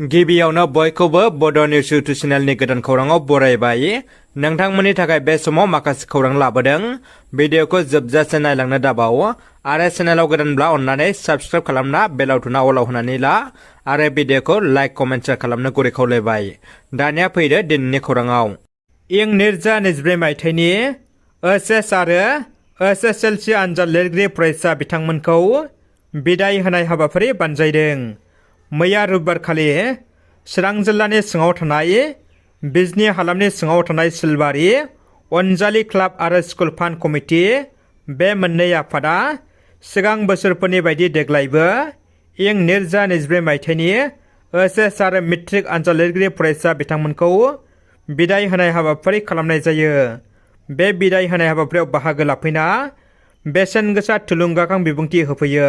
गिबियावनो बयखौबो बड' निउस इउटुब चेनेलनि गोदान खौराङाव बरायबाय। नोंथांमोननि थाखाय बे समाव माखासे खौरां लाबोदों। भिडिअखौ जोबजासे नायलांनो दाबाव आरो चेनेलाव गोदानब्ला अन्नानै साबस्क्राइब खालामना बेल आइकनआ अलाव होनानै ला आरो भिडिअखौ लाइक कमेन्ट शेयार खालामनो गुरै खावलायबाय। दानिया फैदो दिनैनि खौराङाव। इं 2024 मायथाइनि OHS आरो OHSLC आनजाद लिरगिरि फरायसा बिथांमोनखौ बिदाय होनाय हाबाफारि बानजायदों। मैया रबिबारखालि चिरां जिल्लानि सिङाव थानाय बिजनी हालामनि सिङाव थानाय सिलबारि अनजालि क्लाब आरो स्कुल फान्ड कमिटि बे मोननै आफादा सिगां बोसोरफोरनि बायदि देग्लायबो इं 2024 मायथाइनि OHS आरो मेट्रिक आनजाद लिरगिरि फरायसा बिथांमोनखौ बिदाय होनाय हाबाफारि खालामनाय जायो। बे बिदाय होनाय हाबाफारियाव बाहागो लाफैना बेसेन गोसा थुलुंगाखां बिबुंथि होफैयो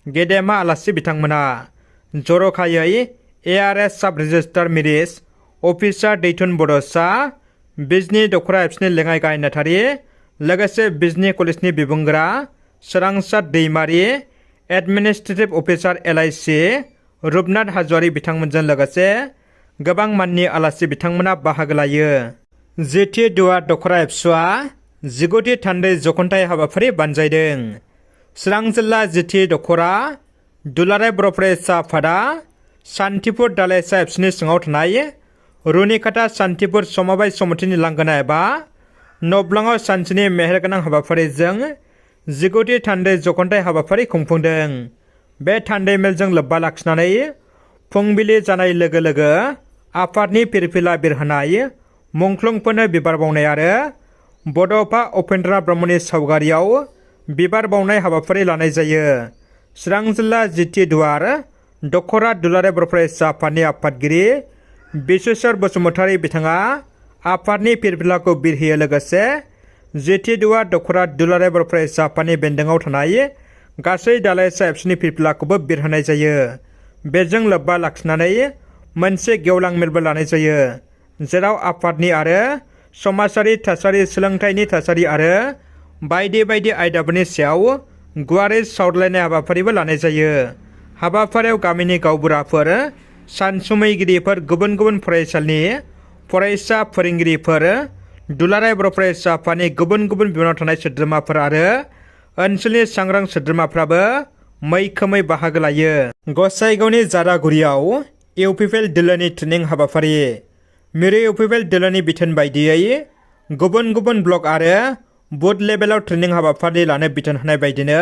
गेदेमा आलासि बिथांमोना। जर'खायै ARS साब रेजिस्ट्रार मेरिज अफिसार दैथुन बड'सा, बिजनी दख'रा एबसुनि लेङाइ गाहाय नेहाथारि, लोगोसे बिजनी कलेजनि बिबुंगोरा सोरांसार दैमारि, एडमिनिस्ट्रेटिभ अफिसार LIC रुपनाथ हाज'वारि बिथांमोनजों लोगोसे गोबां माननि आलासि बिथांमोना बाहागो लायो। जिथि दुवार दख'रा एबसुआ 19थि थान्दै जख'न्थाइ हाबाफारि बानजायदों। चिरां जिल्ला जिथि दख'रा दुलाराय बर' फरायसा आफादा सान्तिपुर दालाइसा एबसुनि सिङाव थानाय रुनिकाटा सान्तिपुर समबाय समितिनि लांगोना एबा नब्लाङाव सानसेनि मेहेरगोनां हाबाफारिजों 19थि थान्दै जख'न्थाइ हाबाफारि खुंफुंदों। बे थान्दै मेलजों लोब्बा लाखिनानै फुंबिलि जानाय लोगो लोगो आफादनि फिरफिला बिरहोनाय, मुंख्लंफोरनो बिबार बावनाय आरो बड'फा उपेन्द्र ब्रह्मनि सावगारियाव बिबार बावनाय हाबाफारि लानाय जायो। चिरां जिल्ला जिथि दुवार दख'रा दुलाराय बर' फरायसा आफादनि आफादगिरि बिश्वेश्वर बसुमतारी बिथाङा आफादनि फिरफिलाखौ बिरहोयो। लोगोसे जिथि दुवार दख'रा दुलाराय बर' फरायसा आफादनि बेन्दोङाव थानाय गासै दालाइसा एबसुनि फिरफिलाखौबो बिरहोनाय जायो। बेजों लोब्बा लाखिनानै मोनसे गेवलां मेलबो लानाय जायो, जेराव आफादनि आरो समाजारि थासारि, सोलोंथाइनि थासारि आरो बायदि बायदि आयदाफोरनि सायाव गुवारै सावरायलायनाय हाबाफारिबो लानाय जायो। हाबाफारियाव गामिनि गावबुराफोर, सानसुमैगिरिफोर, गुबुन गुबुन फरायसालिनि फरायसा फोरोंगिरिफोर, दुलाराय बर' फरायसा आफादनि गुबुन गुबुन बिबानाव थानाय सोद्रोमाफोर आरो ओनसोलनि सांग्रां सोद्रोमाफ्राबो मैखोमै बाहागो लायो। गसाइगावनि जारागुरियाव UPPL दोलोनि ट्रेनिं हाबाफारि। मिरु UPPL दोलोनि बिथोन बायदियै गुबुन गुबुन ब्लक आरो बुथ लेभेलाव ट्रेनिं हाबाफारि लानो बिथोन होनाय बायदिनो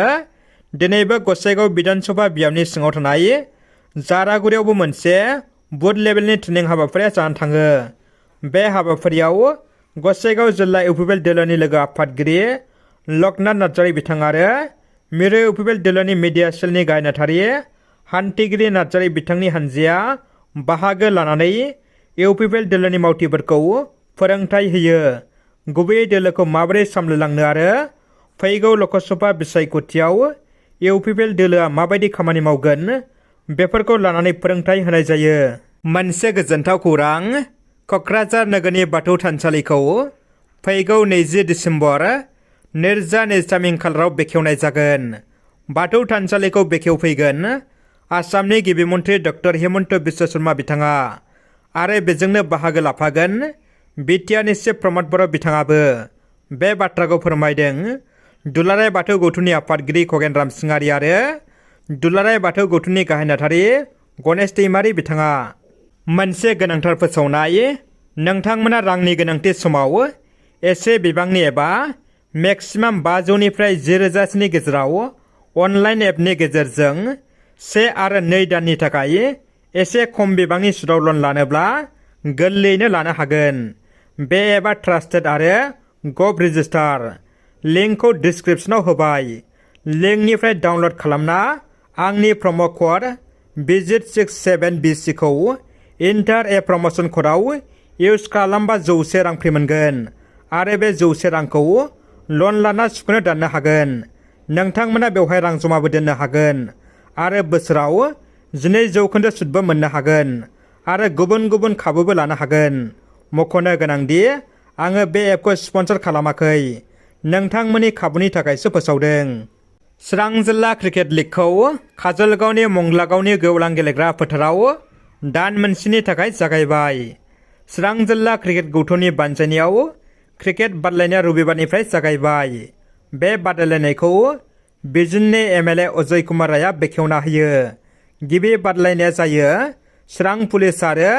दिनैबो गसाइगाव बिधानसभा बियाबनि सिङाव थानाय जारागुरियावबो मोनसे बुथ लेभेलनि ट्रेनिं हाबाफारिया जानानै थाङो। बे हाबाफारियाव गसाइगाव जिल्ला UPPL दोलोनि लोगो आफादगिरि लकनाथ नार्जारि बिथां आरो मिरु UPPL दोलोनि मिडिया सेलनि गाहाय नेहाथारि हान्थिगिरि नार्जारि बिथांनि हानजाया बाहागो लानानै UPPL दोलोनि मावथिफोरखौ फोरोंथाय होयो। गुबैयै दोलोखौ माबोरै सामलायलांनो आरो फैगौ लकसभा बिसायख'थियाव UPPL दोलोआ माबायदि खामानि मावगोन बेफोरखौ लानानै फोरोंथाय होनाय जायो। मोनसे गोजोनथाव खौरां। क'क्राझार नोगोरनि बाथौ थानसालिखौ फैगौ 20 दिसेम्बर 2023 खालाराव बेखेवनाय जागोन। बाथौ थानसालिखौ बेखेवफैगोन आसामनि गिबि मन्थ्रि डक्टर हिमन्त बिश्व शर्मा बिथाङा आरो बेजोंनो बाहागो लाफागोन BTRनि चिफ प्रमद बर' बिथाङाबो। बे बाथ्राखौ फोरमायदों दुलाराय बाथौ गौथुमनि आफादगिरि खगेन राम सिंहारि आरो दुलाराय बाथौ गौथुमनि गाहाय नेहाथारि गणेश दैमारि बिथाङा। मोनसे गोनांथार फोसावनाय। नोंथांमोना रांनि गोनांथि समाव एसे बिबांनि एबा मेक्सिमाम 500निफ्राय 10,000 गेजेराव अनलाइन एपनि गेजेरजों 1 आरो 2 दाननि थाखाय एसे खम बिबांनि सुदआव लन लानोब्ला गोरलैयैनो लानो हागोन। बे एपआ ट्रास्टेड आरो गभ रेजिस्टार। लिंकखौ डिस्क्रिप्शनाव होबाय। लिंकनिफ्राय डाउनलड खालामना आंनि प्रम' कड VISIT67BC खौ इन्टार ए प्रम'सन क'डआव इउज खालामबा 100 रां फ्रि मोनगोन आरो बे 100 रांखौ लन लाना सुख'नो दाननो हागोन। नोंथांमोना बेवहाय रां जमाबो दोननो हागोन आरो बोसोराव 2% सुदबो मोननो हागोन आरो गुबुन गुबुन खाबुबो लानो हागोन। मख'नो गोनांदि आङो बे एपखौ स्पन्सर खालामाखै, नोंथांमोननि खाबुनि थाखायसो फोसावदों। चिरां जिल्ला क्रिकेट लीगखौ काजलगावनि मंगलागावनि गेवलां गेलेग्रा फोथाराव दान मोनसेनि थाखाय जागायबाय। चिरां जिल्ला क्रिकेट गौथुमनि बानजायनायाव क्रिकेट बादायलायनाया रबिबारनिफ्राय जागायबाय। बे बादायलायनायखौ बिजिनी MLA अजय कुमार रायआ बेखेवना होयो। गिबि बादायलायनाया जायो चिरां पुलिस आरो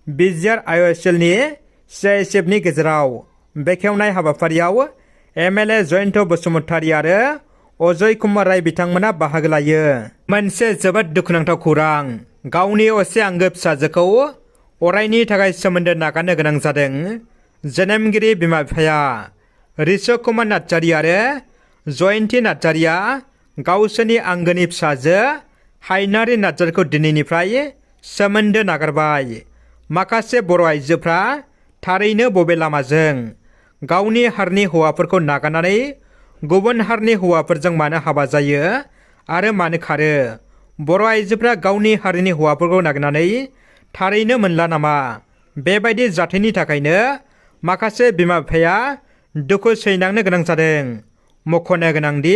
BGR IOCLनि CISFनि गेजेराव। बेखेवनाय हाबाफारियाव MLA जयन्त बसुमतारी आरो अजय कुमार राय बिथांमोना बाहागो लायो। मोनसे जोबोद दुखुनांथाव खौरां। गावनि असे आंगो फिसाजोखौ अरायनि थाखाय सोमोन्दो नागारनो गोनां जादों। जोनोमगिरि बिमा बिफाया ऋषभ कुमार नार्जारी आरो जयन्ती नार्जारीया गावसोरनि आंगोनि फिसाजो हायनारि नार्जारीखौ दिनैनिफ्राय सोमोन्दो नागारबाय। माखासे बर' आइजोफ्रा थारैनो बबे लामाजों गावनि हारिनि हौवाफोरखौ नागारनानै गुबुन हारिनि हौवाफोरजों मानो हाबा जायो आरो मानो खारो? बर' आइजोफ्रा गावनि हारिनि हौवाफोरखौ नागिरनानै थारैनो मोनला नामा? बेबायदि जाथायनि थाखायनो माखासे बिमा बिफाया दुखु सैनांनो गोनां जादों। मख'नो गोनांदि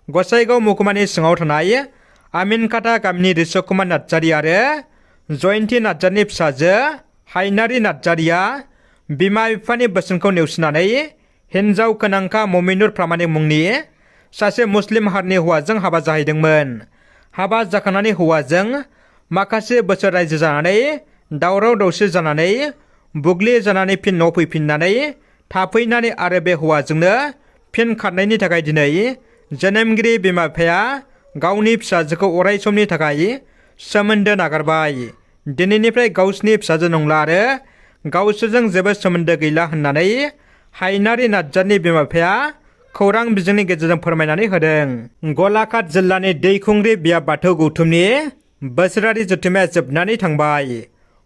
गसाइगाव महकुमानि सिङाव थानाय आमिनखाता गामिनि ऋषभ कुमार नार्जारी आरो जयन्ती नार्जारीनि फिसाजो हायनारि नार्जारीया बिमा बिफानि बोसोनखौ नेवसिनानै हिन्जाव गोनांखा ममिनुर प्रामाणिक मुंनि सासे मुस्लिम हारिनि हौवाजों हाबा जाहैदोंमोन। हाबा जाखांनानै हौवाजों माखासे बोसोर रायजो जानानै दावराव दावसि जानानै बुग्लि जानानै फिन न' फैफिननानै थाफैनानै आरो बे हौवाजोंनो फिन खारनायनि थाखाय दिनै जोनोमगिरि बिमा बिफाया गावनि फिसाजोखौ अराय समनि थाखाय सोमोन्दो नागारबाय। दिनैनिफ्राय गावसिनि फिसाजो नंला आरो गावसोरजों जेबो सोमोन्दो गैला होननानै हायनारि नार्जारीनि बिमा बिफाया खौरां बिजोंनि गेजेरजों फोरमायनानै होदों। गलाघाट जिल्लानि दैखुंग्रि बिया बाथौ गौथुमनि बोसोरारि जथुम्माया जोबनानै थांबाय।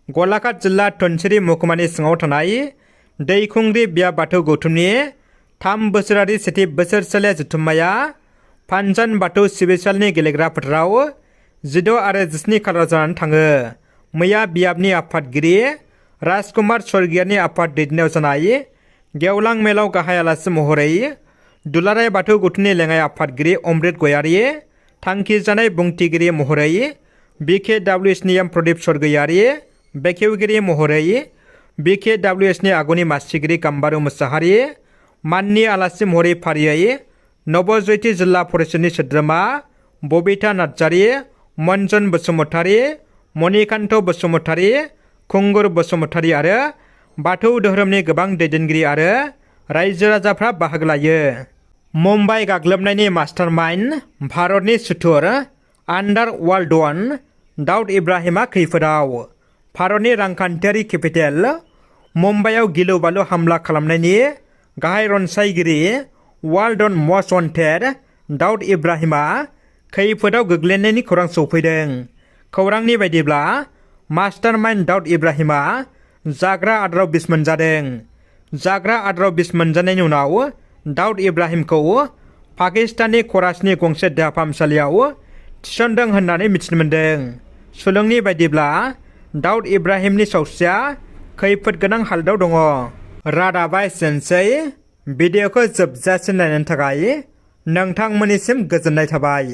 गलाघाट जिल्ला धनसिरि महकुमानि सिङाव थानाय दैखुंग्रि बिया बाथौ गौथुमनि 3 बोसोरारि सेथि बोसोरसालिया जथुम्माया फानजान बाथौ सिबिसालिनि गेलेग्रा फोथाराव 16 आरो 17 खालाराव जानानै थाङो। मैया बियाबनि आफादगिरि राजकुमार स्वर्गियारिनि आफाद दैदेननायाव जानाय गेवलां मेलाव गाहाय आलासि महरै दुलाराय बाथौ गौथुमनि लेङाइ आफादगिरि अमृत गयारी, थांखि जानाय बुंथिगिरि महरै BKWSनि प्रदीप स्वर्गयारी, बेखेवगिरि महरै BKWSनि आगुनि मासिगिरि गाम्बारु मुसाहारि, माननि आलासि महरै फारियै नवज्यति जिल्ला परिषदनि सोद्रोमा बबिता नार्जारी, मनजन बसुमतारी, मणिकान्त बसुमतारी, खुंगुर बसुमतारी आरो बाथौ धोरोमनि गोबां दैदेनगिरि आरो रायजो राजाफ्रा बाहागो लायो। मुम्बाइ गाग्लोबनायनि मास्टारमाइन्ड भारतनि सुथुर आन्डार वर्ल्ड डन दाउद इब्राहिमा खैफोदाव। भारतनि रांखान्थियारि केपिटेल मुम्बाइआव गिलु बालु हामला खालामनायनि गाहाय रनसायगिरि वर्ल्ड डन मस्ट वान्टेड दाउद इब्राहिमा खैफोदाव गोग्लैनायनि खौरां सौफैदों। खौरांनि बायदिब्ला मास्टारमाइन्ड दाउद इब्राहिमा जाग्रा आदाराव बिस मोनजादों। जाग्रा आदाराव बिस मोनजानायनि उनाव दाउद इब्राहिमखौ पाकिस्ताननि कराचिनि गंसे देहा फाहामसालियाव थिसनदों होननानै मिथिनो मोन्दों। सुलुंनि बायदिब्ला दाउद इब्राहिमनि सावस्रिया खैफोद गोनां हालोदाव दङ। रादाबा एसेनोसै। भिडिअखौ जोबजासिम नायनायनि थाखाय नोंथांमोननिसिम गोजोननाय थाबाय।